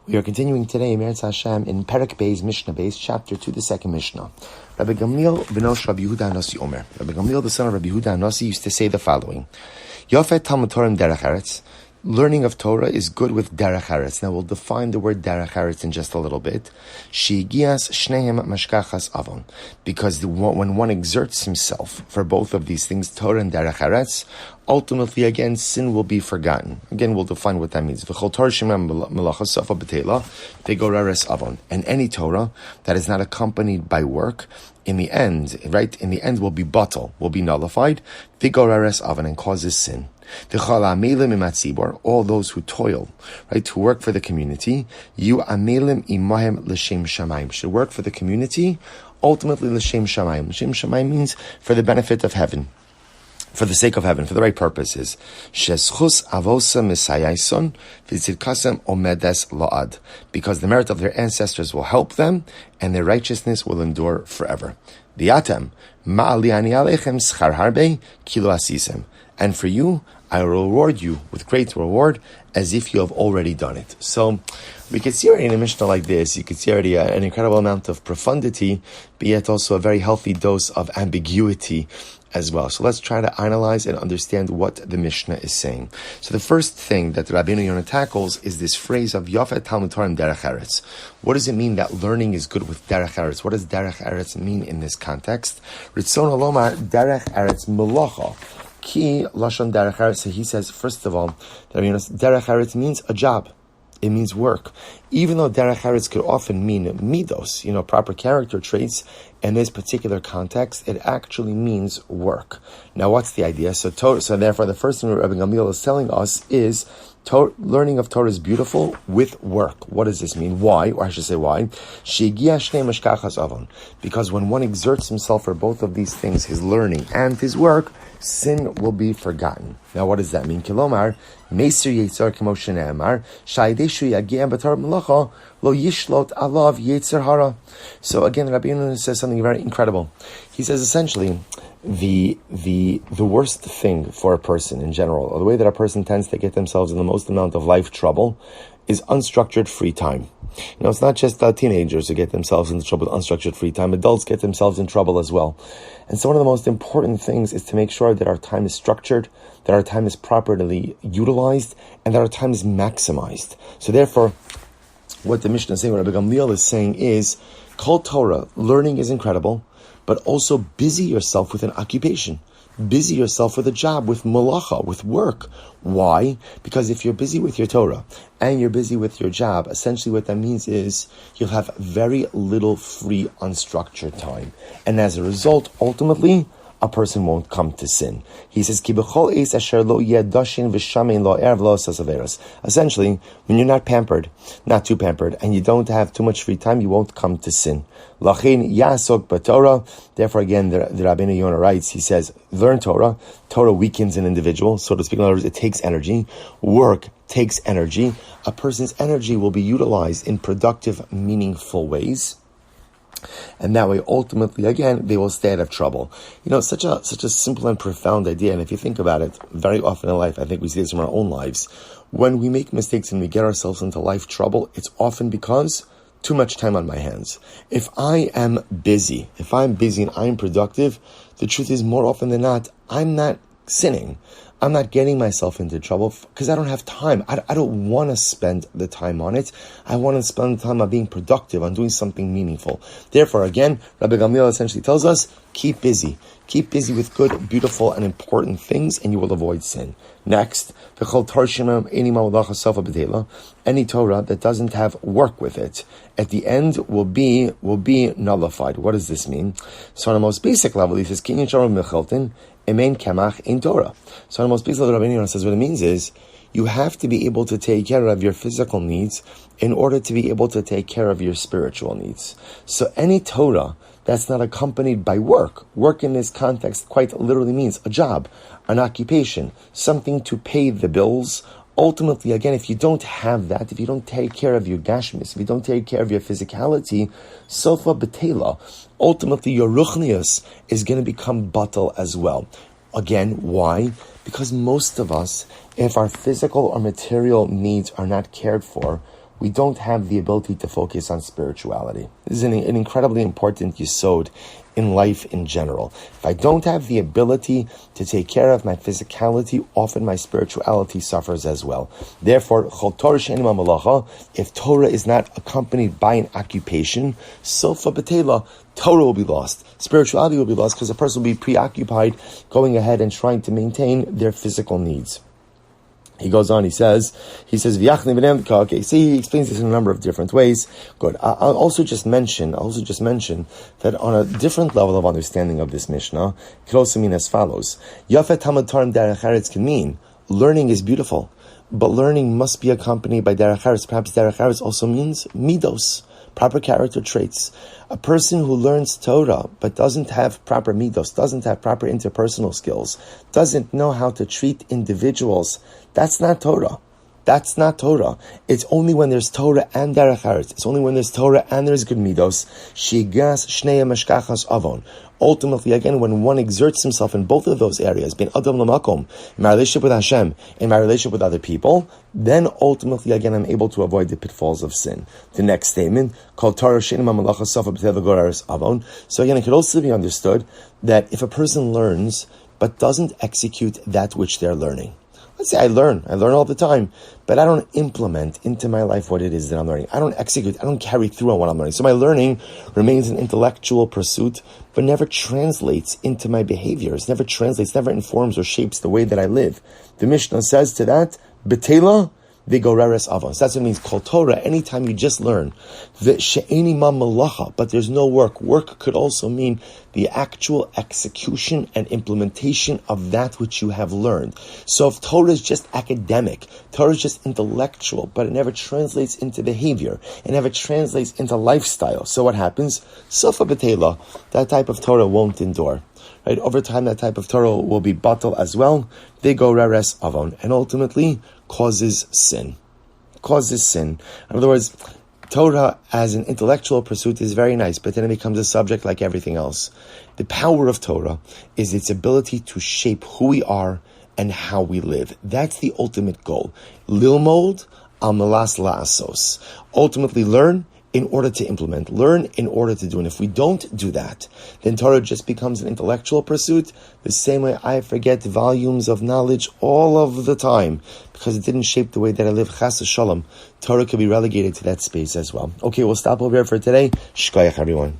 We are continuing today, Meretz Hashem, in Pirkei's Mishna base, chapter 2, the second Mishnah. Rabbi Gamliel b'nosh Rabbi Yehuda Nasi Omer. Rabbi Gamliel, the son of Rabbi Yehuda Nasi, used to say the following: Yafet Talmud Torah derech eretz. Learning of Torah is good with derech eretz. Now we'll define the word derech eretz in just a little bit. Shegias shnehem mashkachas avon. Because when one exerts himself for both of these things, Torah and derech eretz, ultimately, again, sin will be forgotten. Again, we'll define what that means. And any Torah that is not accompanied by work, in the end, will be batal, will be nullified, and causes sin. All those who toil, right, who work for the community, should work for the community, ultimately l'shem shamayim. L'shem shamayim means for the benefit of heaven, for the sake of heaven, for the right purposes. Because the merit of their ancestors will help them, and their righteousness will endure forever. And for you, I will reward you with great reward, as if you have already done it. So, we could see already in a Mishnah like this, you could see already an incredible amount of profundity, but yet also a very healthy dose of ambiguity as well. So let's try to analyze and understand what the Mishnah is saying. So the first thing that Rabbeinu Yonah tackles is this phrase of Yafet Talmud Torah derech eretz. What does it mean that learning is good with derech eretz? What does derech eretz mean in this context? Ritzon Olomar derech eretz melacha. Ki lashon derech eretz. So he says, first of all, that derech eretz means a job. It means work. Even though derech eretz could often mean midos, proper character traits, in this particular context, it actually means work. Now, what's the idea? So therefore, the first thing Rabbi Gamliel is telling us is learning of Torah is beautiful with work. What does this mean? Why? Or I should say why? Because when one exerts himself for both of these things, his learning and his work, sin will be forgotten. Now, what does that mean? Kilomar, Meisir Yitzar Kemo Shene'emar, Shaydeshu Yagiyah B'Torah Melacha, Lo Yishlot Alav Yitzar Hara. So again, Rabbi Yonah says something very incredible. He says essentially, the worst thing for a person in general, or the way that a person tends to get themselves in the most amount of life trouble, is unstructured free time. It's not just teenagers who get themselves into trouble with unstructured free time. Adults get themselves in trouble as well. And so one of the most important things is to make sure that our time is structured, that our time is properly utilized, and that our time is maximized. So therefore, what the Mishnah is saying, what Rabbi Gamliel is saying is, Kol Torah, learning is incredible, but also busy yourself with an occupation. Busy yourself with a job, with malacha, with work. Why? Because if you're busy with your Torah and you're busy with your job, essentially what that means is you'll have very little free, unstructured time. And as a result, ultimately, a person won't come to sin. He says, essentially, when you're not pampered, not too pampered, and you don't have too much free time, you won't come to sin. Therefore, again, the Rabbeinu Yonah writes, he says, learn Torah. Torah weakens an individual, so to speak. In other words, it takes energy. Work takes energy. A person's energy will be utilized in productive, meaningful ways. And that way, ultimately, again, they will stay out of trouble. Such a simple and profound idea. And if you think about it, very often in life, I think we see this in our own lives. When we make mistakes and we get ourselves into life trouble, it's often because too much time on my hands. If I'm busy and I'm productive, the truth is more often than not, I'm not sinning. I'm not getting myself into trouble because I don't have time. I don't want to spend the time on it. I want to spend the time on being productive, on doing something meaningful. Therefore, again, Rabbi Gamliel essentially tells us, keep busy. Keep busy with good, beautiful, and important things, and you will avoid sin. Next, any Torah that doesn't have work with it, at the end will be nullified. What does this mean? So on the most basic level, he says, Emein Kemach in Torah. So on the most basic level, Rabbi Yonah says what it means is you have to be able to take care of your physical needs in order to be able to take care of your spiritual needs. So any Torah that's not accompanied by work in this context quite literally means a job, an occupation, something to pay the bills. Ultimately, again, if you don't have that, if you don't take care of your gashmis, if you don't take care of your physicality, sofa betela, ultimately your ruchnius is going to become batal as well. Again, why? Because most of us, if our physical or material needs are not cared for, we don't have the ability to focus on spirituality. This is an incredibly important yesod in life in general. If I don't have the ability to take care of my physicality, often my spirituality suffers as well. Therefore, if Torah is not accompanied by an occupation, sofa betela, Torah will be lost. Spirituality will be lost because a person will be preoccupied going ahead and trying to maintain their physical needs. He goes on, he says, okay, see, he explains this in a number of different ways. Good. I'll also just mention that on a different level of understanding of this Mishnah, it could also mean as follows. Yafet Hamad Tarim Derech Eretz can mean learning is beautiful, but learning must be accompanied by Derech Eretz. Perhaps Derech Eretz also means midos, proper character traits. A person who learns Torah but doesn't have proper midos, doesn't have proper interpersonal skills, doesn't know how to treat individuals, that's not Torah. That's not Torah. It's only when there's Torah and Derech Eretz. It's only when there's Torah and there's good midos. Shigas shnei meshkachas avon. Ultimately, again, when one exerts himself in both of those areas, being adam lamakom, in my relationship with Hashem, in my relationship with other people, then ultimately, again, I'm able to avoid the pitfalls of sin. The next statement, called Torah she'ein malacha safa b'teva goraris avon. So again, it could also be understood that if a person learns but doesn't execute that which they're learning. Let's say I learn all the time, but I don't implement into my life what it is that I'm learning. I don't execute, I don't carry through on what I'm learning. So my learning remains an intellectual pursuit, but never translates into my behaviors, never informs or shapes the way that I live. The Mishnah says to that, Betela Vigoreres Avos. That's what it means. Kol Torah, anytime you just learn, the she'eni ma malacha, but there's no work. Work could also mean the actual execution and implementation of that which you have learned. So if Torah is just academic, Torah is just intellectual, but it never translates into behavior, it never translates into lifestyle. So what happens? Sofa betela, that type of Torah won't endure. Right? Over time, that type of Torah will be batal as well. They go reres avon, and ultimately causes sin. In other words, Torah as an intellectual pursuit is very nice, but then it becomes a subject like everything else. The power of Torah is its ability to shape who we are and how we live. That's the ultimate goal. Lilmod al melas la'asos. Ultimately learn in order to implement, learn in order to do. And if we don't do that, then Torah just becomes an intellectual pursuit, the same way I forget volumes of knowledge all of the time, because it didn't shape the way that I live. Chas v'shalom, Torah could be relegated to that space as well. Okay, we'll stop over here for today. Shkoyach, everyone.